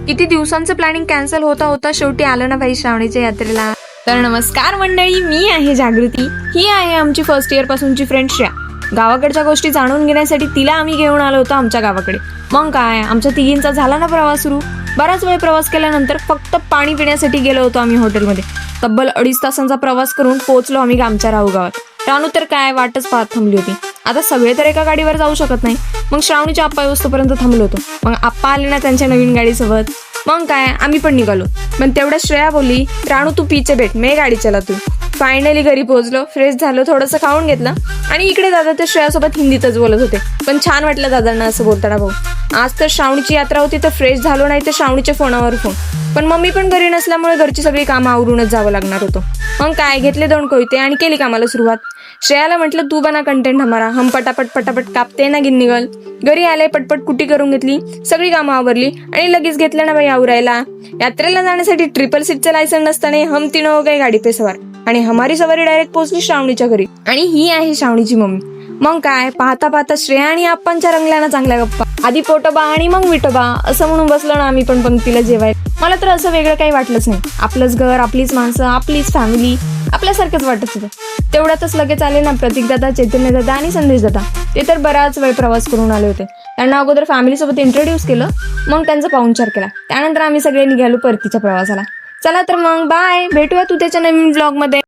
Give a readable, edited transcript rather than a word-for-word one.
किती दिवसांचं planning cancel होता होता शेवटी आलं ना बाई श्रावणीच्या यात्रेला. तर नमस्कार मंडळी, मी आहे जागृती. ही आहे आमची फर्स्ट इयर पासूनची फ्रेंड श्रेया. गावाकडच्या गोष्टी जाणून घेण्यासाठी तिला आम्ही घेऊन आलो होतो आमच्या गावाकडे. मग काय, आमच्या तिघींचा झाला ना प्रवास सुरू. बराच वेळ प्रवास केल्यानंतर फक्त पाणी पिण्यासाठी गेलो होतो आम्ही हॉटेलमध्ये. तब्बल 2.5 तासांचा प्रवास करून पोहोचलो आम्ही आमच्या राहू गावात. रानू तर काय वाटच पाहत थांबली होती. आता सगळे तर एका गाडीवर जाऊ शकत नाही, मग श्रावणीच्या आप्पा येऊस्तोपर्यंत थांबलो होतो. मग आप्पा आले ना त्यांच्या नवीन गाडीसोबत. मग काय, आम्ही पण निघालो. पण तेवढ्या श्रेया बोलली, राणू तू पीछे बैठ, मैं गाडी चलातू. फायनली घरी पोहोचलो, फ्रेश झालो, थोडंसं खाऊन घेतलं आणि इकडे दादा तर श्रेयासोबत हिंदीतच बोलत होते. पण छान वाटलं दादांना असं बोलताना. भाऊ आज तर श्रावणीची यात्रा होती तर फ्रेश झालो, नाही तर श्रावणीच्या फोनावर फोन. पण मम्मी पण घरी नसल्यामुळे घरची सगळी कामं आवरूनच जावं लागणार होतं. मग काय, घेतले 2 कोयते आणि केली कामाला सुरुवात. श्रेयाला म्हटलं तू बना कंटेंट हमारा, हम पटापट पटापट कापते ना गिन्निगल. घरी आले, पटपट कुटी करून घेतली, सगळी कामं आवरली आणि लगेच घेतलं ना बाई आवरायला. यात्रेला जाण्यासाठी 3 सीटचं लायसन नसताना हम तीनों हो गए गाडी पे सवार आणि हमारी सवारी डायरेक्ट पोहोचली श्रावणीच्या घरी. आणि ही आहे श्रावणीची मम्मी. मग काय, पाहता पाहता श्रेया आणि आप्पांच्या रंगल्या ना चांगल्या गप्पा. आधी पोटोबा आणि मग विठोबा असं म्हणून बसलो ना आम्ही पण पंक्तीला जेवायला. मला तर असं वेगळं काही वाटलंच नाही. आपलंच घर, आपलीच माणसं, आपलीच फॅमिली, आपल्यासारखंच वाटत होतं. तेवढ्यातच लगेच आले ना प्रतीक दादा, चैतन्य दादा आणि संदेश दादा. ते तर बराच वेळ प्रवास करून आले होते. त्यांना अगोदर फॅमिलीसोबत इंट्रोड्यूस केलं, मग त्यांचा पाहुणचार केला. त्यानंतर आम्ही सगळे निघालो परतीच्या प्रवासाला. चला तर मग बाय, भेटूया तू त्याच्या नवीन ब्लॉगमध्ये.